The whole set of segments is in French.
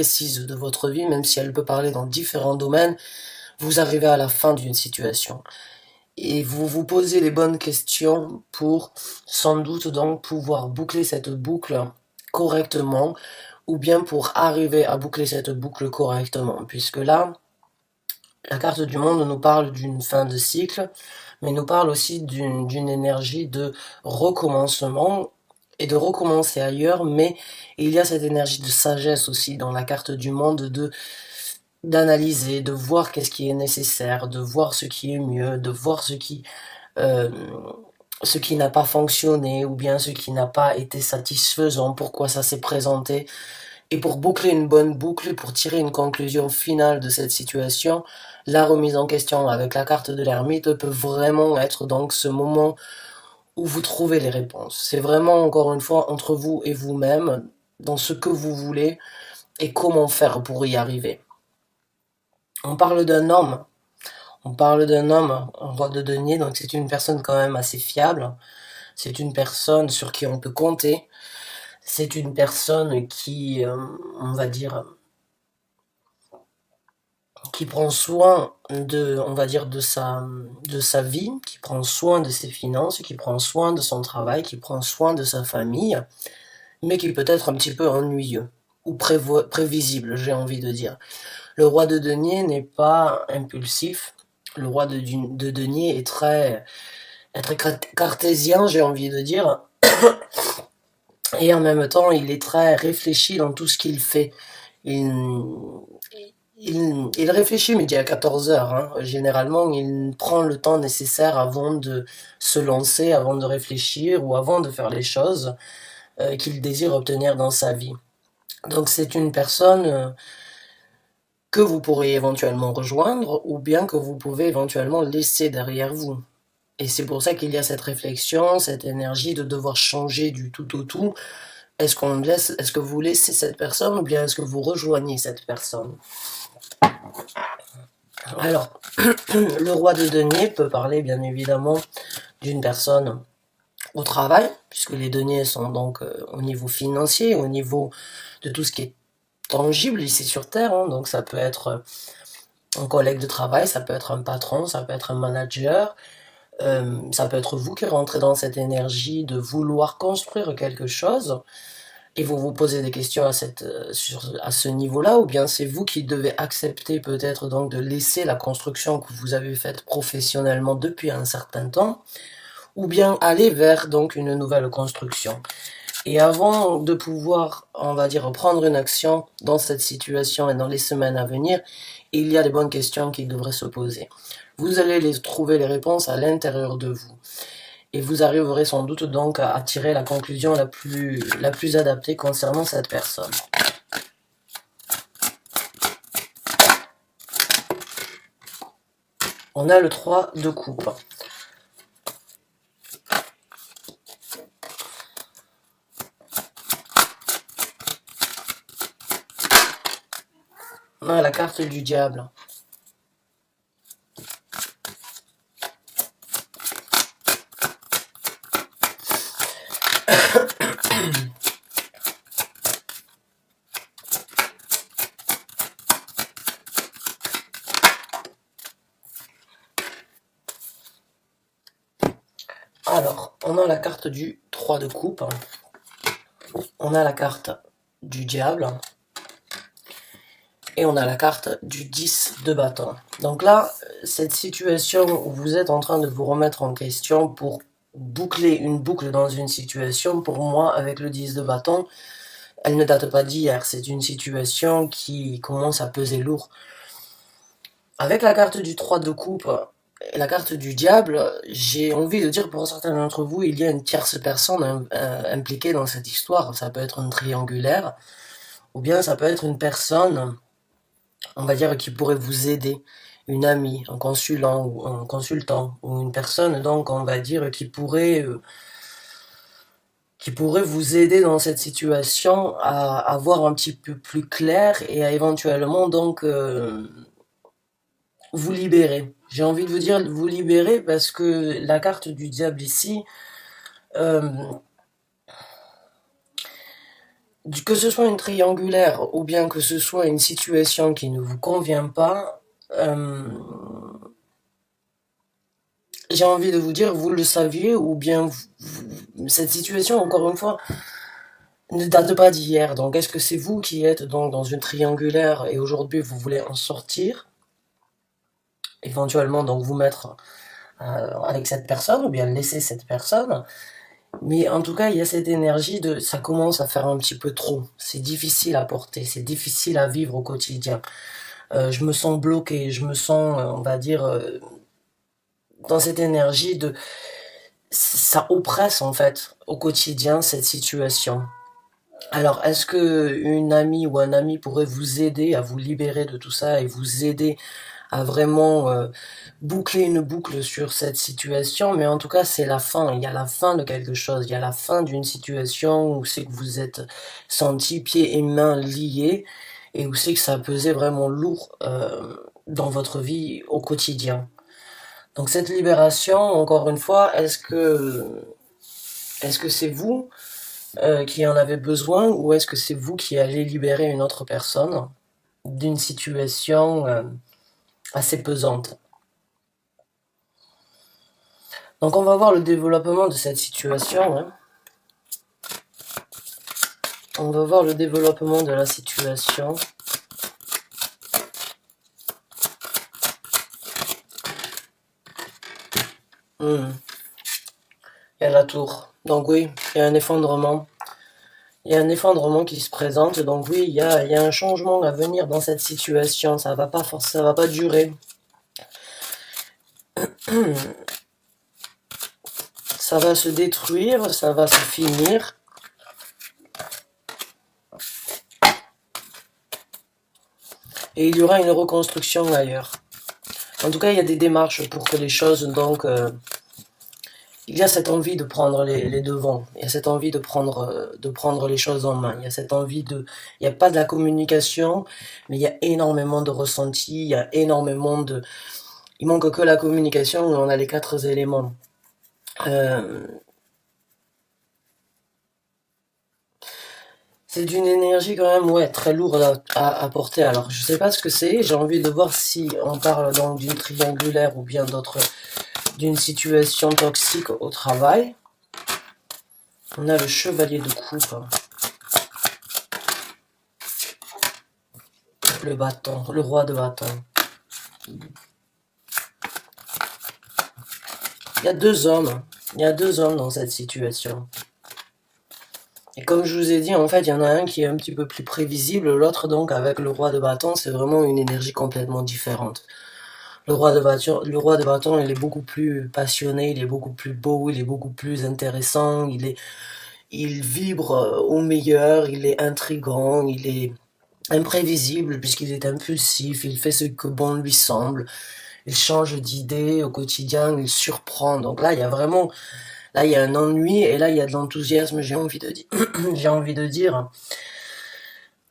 précise de votre vie, même si elle peut parler dans différents domaines, vous arrivez à la fin d'une situation. Et vous vous posez les bonnes questions pour, sans doute, donc, pouvoir boucler cette boucle correctement, ou bien pour arriver à boucler cette boucle correctement, puisque là, la carte du monde nous parle d'une fin de cycle, mais nous parle aussi d'une énergie de recommencement et de recommencer ailleurs, mais il y a cette énergie de sagesse aussi dans la carte du monde d'analyser, de voir qu'est-ce qui est nécessaire, de voir ce qui est mieux, de voir euh, ce qui n'a pas fonctionné ou bien ce qui n'a pas été satisfaisant, pourquoi ça s'est présenté. Et pour boucler une bonne boucle, pour tirer une conclusion finale de cette situation, la remise en question avec la carte de l'ermite peut vraiment être donc ce moment où vous trouvez les réponses. C'est vraiment, encore une fois, entre vous et vous-même, dans ce que vous voulez et comment faire pour y arriver. On parle d'un homme. On parle d'un homme, un roi de denier, donc c'est une personne quand même assez fiable. C'est une personne sur qui on peut compter. C'est une personne qui, on va dire, qui prend soin on va dire, de sa vie, qui prend soin de ses finances, qui prend soin de son travail, qui prend soin de sa famille, mais qui peut être un petit peu ennuyeux, ou prévisible, j'ai envie de dire. Le roi de denier n'est pas impulsif, le roi de denier est très cartésien, j'ai envie de dire, et en même temps, il est très réfléchi dans tout ce qu'il fait. Il, il réfléchit midi à 14 heures. Hein. Généralement, il prend le temps nécessaire avant de se lancer, avant de réfléchir ou avant de faire les choses qu'il désire obtenir dans sa vie. Donc c'est une personne que vous pourrez éventuellement rejoindre ou bien que vous pouvez éventuellement laisser derrière vous. Et c'est pour ça qu'il y a cette réflexion, cette énergie de devoir changer du tout au tout. Est-ce que vous laissez cette personne ou bien est-ce que vous rejoignez cette personne? Alors, le roi de denier peut parler bien évidemment d'une personne au travail, puisque les deniers sont donc au niveau financier, au niveau de tout ce qui est tangible ici sur Terre. Hein. Donc ça peut être un collègue de travail, ça peut être un patron, ça peut être un manager, ça peut être vous qui rentrez dans cette énergie de vouloir construire quelque chose. Et vous vous posez des questions à ce niveau-là, ou bien c'est vous qui devez accepter peut-être donc de laisser la construction que vous avez faite professionnellement depuis un certain temps, ou bien aller vers donc une nouvelle construction. Et avant de pouvoir, on va dire, prendre une action dans cette situation et dans les semaines à venir, il y a des bonnes questions qui devraient se poser. Vous allez trouver les réponses à l'intérieur de vous. Et vous arriverez sans doute donc à tirer la conclusion la plus adaptée concernant cette personne. On a le 3 de coupe. On a la carte du diable. Alors, on a la carte du 3 de coupe. On a la carte du diable. Et on a la carte du 10 de bâton. Donc là, cette situation où vous êtes en train de vous remettre en question pour boucler une boucle dans une situation, pour moi, avec le 10 de bâton, elle ne date pas d'hier. C'est une situation qui commence à peser lourd. Avec la carte du 3 de coupe et la carte du diable, j'ai envie de dire pour certains d'entre vous, il y a une tierce personne impliquée dans cette histoire. Ça peut être un triangulaire, ou bien ça peut être une personne, on va dire, qui pourrait vous aider, une amie, un consultant, ou une personne, donc, on va dire, qui pourrait vous aider dans cette situation à voir un petit peu plus clair et à éventuellement, donc, vous libérer. J'ai envie de vous dire vous libérer parce que la carte du diable ici, euh, Que ce soit une triangulaire ou bien que ce soit une situation qui ne vous convient pas, j'ai envie de vous dire, vous le saviez, ou bien cette situation, encore une fois, ne date pas d'hier. Donc, est-ce que c'est vous qui êtes donc dans une triangulaire et aujourd'hui vous voulez en sortir, éventuellement donc vous mettre avec cette personne ou bien laisser cette personne. Mais en tout cas, il y a cette énergie de ça commence à faire un petit peu trop. C'est difficile à porter, c'est difficile à vivre au quotidien. Je me sens bloqué, je me sens, on va dire, dans cette énergie de ça oppresse en fait au quotidien cette situation. Alors, est-ce que une amie ou un ami pourrait vous aider à vous libérer de tout ça et vous aider à vraiment boucler une boucle sur cette situation? Mais en tout cas, c'est la fin. Il y a la fin de quelque chose. Il y a la fin d'une situation où c'est que vous êtes senti pieds et mains liés et où c'est que ça pesait vraiment lourd dans votre vie au quotidien. Donc cette libération, encore une fois, est-ce que c'est vous qui en avez besoin ou est-ce que c'est vous qui allez libérer une autre personne d'une situation assez pesante? Donc on va voir le développement de cette situation. Hein. On va voir le développement de la situation. Hmm. Il y a la tour. Donc oui, il y a un effondrement. Il y a un effondrement qui se présente. Donc oui, il y a un changement à venir dans cette situation. Ça va pas durer. Ça va se détruire, ça va se finir. Et il y aura une reconstruction ailleurs. En tout cas, il y a des démarches pour que les choses, donc, il y a cette envie de prendre les devants, il y a cette envie de prendre les choses en main, il y a cette envie de, il n'y a pas de la communication, mais il y a énormément de ressenti, il y a énormément de, il manque que la communication, on a les quatre éléments. Euh, c'est d'une énergie quand même, ouais, très lourde à porter. Alors, je sais pas ce que c'est, j'ai envie de voir si on parle donc d'une triangulaire ou bien d'une situation toxique au travail. On a le chevalier de coupe, le bâton, le roi de bâton. Il y a deux hommes. Il y a deux hommes dans cette situation. Et comme je vous ai dit, en fait, il y en a un qui est un petit peu plus prévisible, l'autre donc avec le roi de bâton, c'est vraiment une énergie complètement différente. Le roi de bâton, il est beaucoup plus passionné, il est beaucoup plus beau, il est beaucoup plus intéressant, il vibre au meilleur, il est intrigant, il est imprévisible puisqu'il est impulsif, il fait ce que bon lui semble, il change d'idée au quotidien, il surprend. Donc là, il y a vraiment, là, il y a un ennui et là, il y a de l'enthousiasme, j'ai envie de dire. j'ai envie de dire.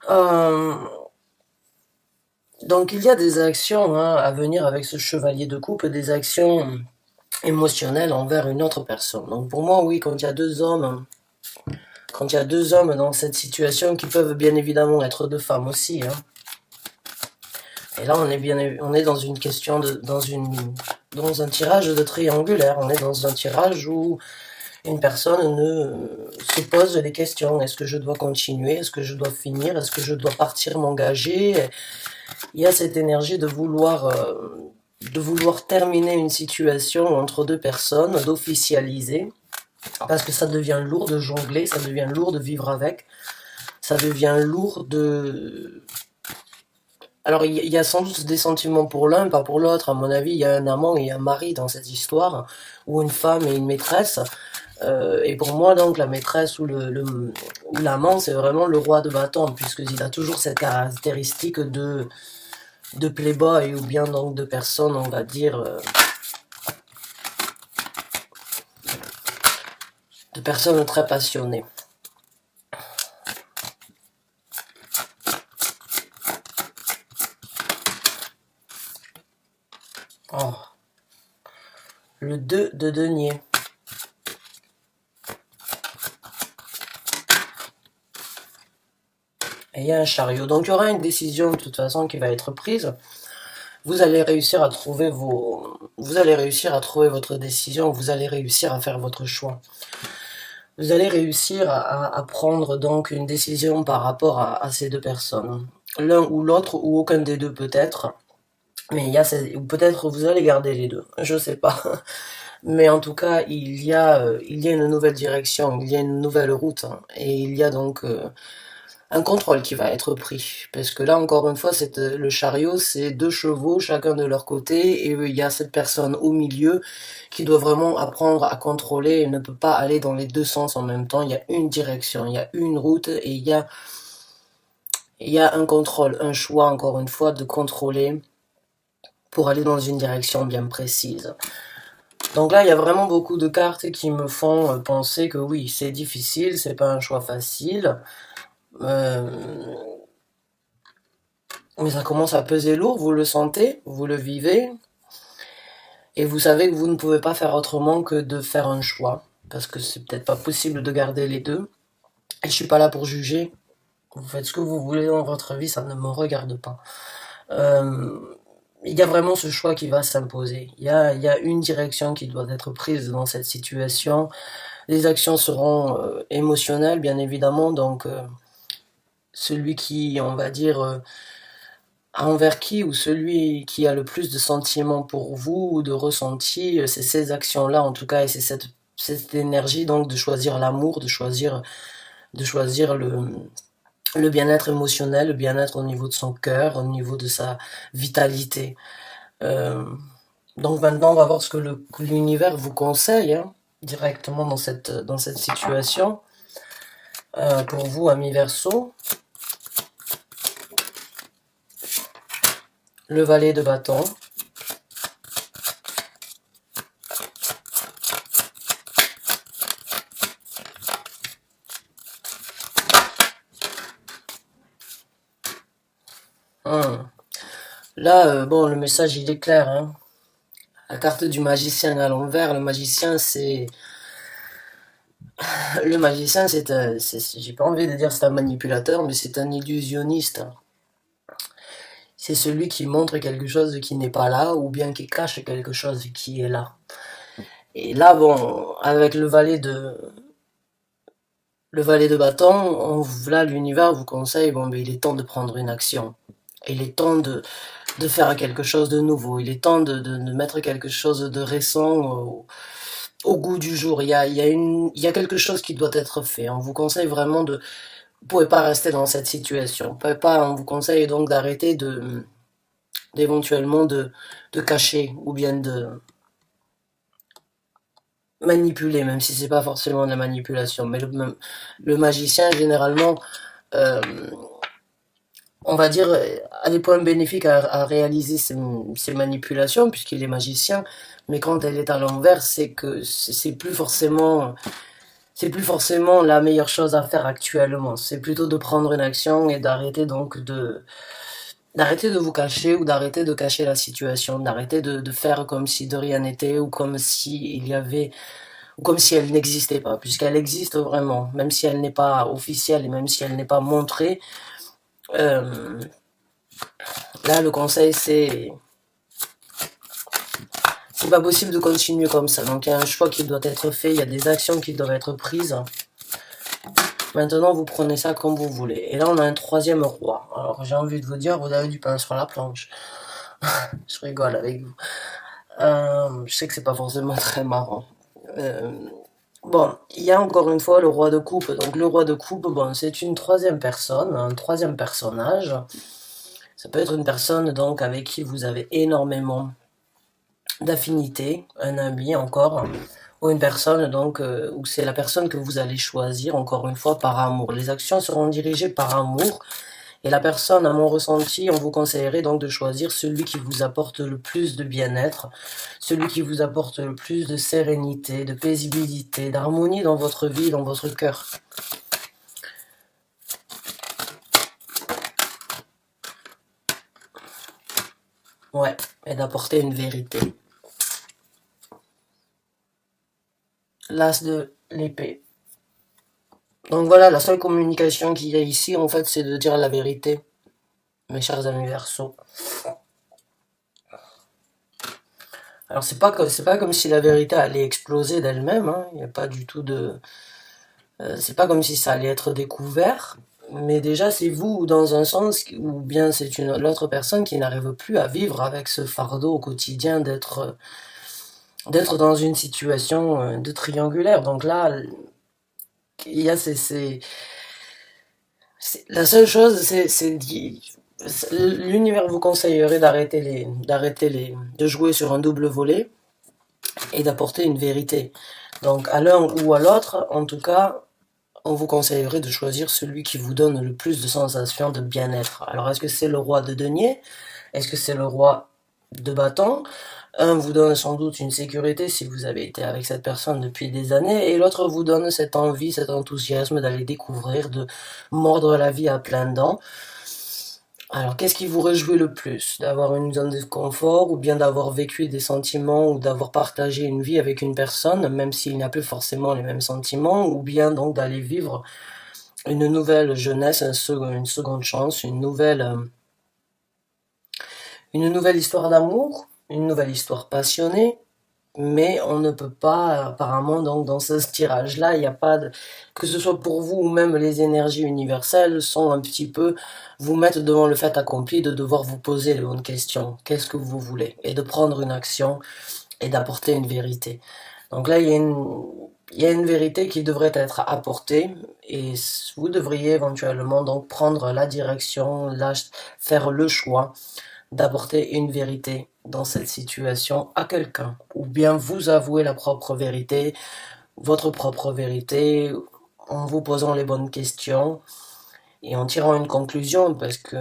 Euh, donc il y a des actions hein, à venir avec ce chevalier de coupe, des actions émotionnelles envers une autre personne. Donc pour moi, oui, quand il y a deux hommes dans cette situation qui peuvent bien évidemment être deux femmes aussi, hein, et là, on est dans une question dans un tirage de triangulaire. On est dans un tirage où une personne se pose des questions. Est-ce que je dois continuer? Est-ce que je dois finir? Est-ce que je dois partir, m'engager? Il y a cette énergie de vouloir terminer une situation entre deux personnes, d'officialiser, parce que ça devient lourd de jongler, ça devient lourd de vivre avec, ça devient lourd de alors, il y a sans doute des sentiments pour l'un, pas pour l'autre. À mon avis, il y a un amant et un mari dans cette histoire, ou une femme et une maîtresse. Et pour moi, donc, la maîtresse ou l'amant, c'est vraiment le roi de bâton, puisqu'il a toujours cette caractéristique de playboy, ou bien donc de personne, on va dire, de personne très passionnée. Oh, le 2 de denier. et il y a un chariot. Donc il y aura une décision de toute façon qui va être prise. Vous allez réussir à trouver vous allez réussir à trouver votre décision, vous allez réussir à faire votre choix. Vous allez réussir à prendre donc une décision par rapport à ces deux personnes. L'un ou l'autre, ou aucun des deux peut-être. Mais il y a peut-être vous allez garder les deux, je sais pas. Mais en tout cas, il y a une nouvelle direction, il y a une nouvelle route, hein, et il y a donc un contrôle qui va être pris. Parce que là, encore une fois, le chariot, c'est deux chevaux, chacun de leur côté, et il y a cette personne au milieu qui doit vraiment apprendre à contrôler, et ne peut pas aller dans les deux sens en même temps. Il y a une direction, il y a une route, et il y a un contrôle, un choix, encore une fois, de contrôler pour aller dans une direction bien précise. Donc là, il y a vraiment beaucoup de cartes qui me font penser que oui, c'est difficile, c'est pas un choix facile. Mais ça commence à peser lourd, vous le sentez, vous le vivez, et vous savez que vous ne pouvez pas faire autrement que de faire un choix, parce que c'est peut-être pas possible de garder les deux. Et je suis pas là pour juger. Vous faites ce que vous voulez dans votre vie, ça ne me regarde pas. Il y a vraiment ce choix qui va s'imposer. Il y a une direction qui doit être prise dans cette situation. Les actions seront émotionnelles, bien évidemment, donc celui qui, on va dire, envers qui ou celui qui a le plus de sentiments pour vous ou de ressenti, c'est ces actions-là en tout cas, et c'est cette énergie donc de choisir l'amour, de choisir le bien-être émotionnel, le bien-être au niveau de son cœur, au niveau de sa vitalité. Donc maintenant, on va voir ce que l'univers vous conseille hein, directement dans cette situation. Pour vous, amis Verseau, le valet de bâton, Là, bon, le message il est clair. Hein. La carte du magicien à l'envers, le magicien c'est j'ai pas envie de dire c'est un manipulateur, mais c'est un illusionniste. C'est celui qui montre quelque chose qui n'est pas là, ou bien qui cache quelque chose qui est là. Et là, bon, avec le valet de bâton, là, l'univers vous conseille, bon, mais il est temps de prendre une action. Il est temps de faire quelque chose de nouveau. Il est temps de mettre quelque chose de récent au goût du jour. Il y a quelque chose qui doit être fait. On vous conseille vraiment vous pouvez pas rester dans cette situation. Vous pouvez pas, on vous conseille donc d'arrêter d'éventuellement de cacher ou bien de manipuler, même si c'est pas forcément de la manipulation. Mais le magicien, généralement, euh, on va dire, a des points bénéfiques à réaliser ces manipulations, puisqu'il est magicien, mais quand elle est à l'envers, c'est que c'est plus forcément la meilleure chose à faire actuellement. C'est plutôt de prendre une action et d'arrêter donc d'arrêter de vous cacher ou d'arrêter de cacher la situation, d'arrêter de faire comme si de rien n'était ou comme si il y avait ou comme si elle n'existait pas, puisqu'elle existe vraiment, même si elle n'est pas officielle et même si elle n'est pas montrée. Euh, Là, le conseil, c'est pas possible de continuer comme ça. Donc, il y a un choix qui doit être fait, il y a des actions qui doivent être prises. Maintenant, vous prenez ça comme vous voulez. Et là, on a un troisième roi. Alors, j'ai envie de vous dire, vous avez du pain sur la planche. Je rigole avec vous. Je sais que c'est pas forcément très marrant. Euh, bon, il y a encore une fois le roi de coupe. Donc, le roi de coupe, bon, c'est une troisième personne, un troisième personnage. Ça peut être une personne, donc, avec qui vous avez énormément d'affinité, un ami encore, ou une personne donc où c'est la personne que vous allez choisir encore une fois par amour. Les actions seront dirigées par amour et la personne, à mon ressenti, on vous conseillerait donc de choisir celui qui vous apporte le plus de bien-être, celui qui vous apporte le plus de sérénité, de paisibilité, d'harmonie dans votre vie, dans votre cœur. Ouais, et d'apporter une vérité. L'as de l'épée. Donc voilà, la seule communication qu'il y a ici, en fait, c'est de dire la vérité, mes chers amis Verseau. Alors c'est pas comme si la vérité allait exploser d'elle-même, hein. Il n'y a pas du tout de... c'est pas comme si ça allait être découvert, mais déjà c'est vous dans un sens, ou bien c'est l'autre personne qui n'arrive plus à vivre avec ce fardeau au quotidien d'être dans une situation de triangulaire. Donc là, il y a la seule chose, l'univers vous conseillerait de jouer sur un double volet et d'apporter une vérité. Donc à l'un ou à l'autre, en tout cas, on vous conseillerait de choisir celui qui vous donne le plus de sensations de bien-être. Alors est-ce que c'est le roi de denier? Est-ce que c'est le roi de bâton? Un vous donne sans doute une sécurité si vous avez été avec cette personne depuis des années, et l'autre vous donne cette envie, cet enthousiasme d'aller découvrir, de mordre la vie à pleines dents. Alors, qu'est-ce qui vous réjouit le plus? D'avoir une zone de confort, ou bien d'avoir vécu des sentiments, ou d'avoir partagé une vie avec une personne, même s'il n'a plus forcément les mêmes sentiments, ou bien donc d'aller vivre une nouvelle jeunesse, une seconde chance, une nouvelle histoire d'amour, une nouvelle histoire passionnée, mais on ne peut pas, apparemment, donc dans ce tirage-là, il n'y a pas de, que ce soit pour vous ou même les énergies universelles sont un petit peu, vous mettre devant le fait accompli de devoir vous poser les bonnes questions. Qu'est-ce que vous voulez? Et de prendre une action et d'apporter une vérité. Donc là, il y a une vérité qui devrait être apportée, et vous devriez éventuellement donc prendre la direction, faire le choix d'apporter une vérité dans cette situation à quelqu'un, ou bien vous avouer la propre vérité, votre propre vérité, en vous posant les bonnes questions et en tirant une conclusion, parce que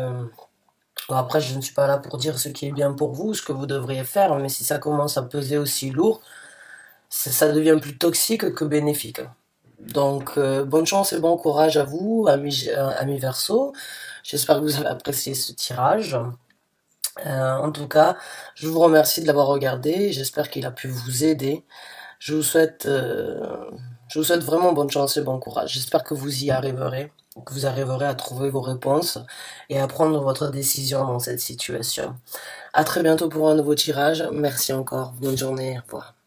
bon, après je ne suis pas là pour dire ce qui est bien pour vous, ce que vous devriez faire, mais si ça commence à peser aussi lourd, ça devient plus toxique que bénéfique. Donc bonne chance et bon courage à vous, amis Verseau. J'espère que vous avez apprécié ce tirage. En tout cas, je vous remercie de l'avoir regardé. J'espère qu'il a pu vous aider. Je vous souhaite, euh, je vous souhaite vraiment bonne chance et bon courage. J'espère que vous y arriverez, que vous arriverez à trouver vos réponses et à prendre votre décision dans cette situation. À très bientôt pour un nouveau tirage. Merci encore. Bonne journée. Au revoir.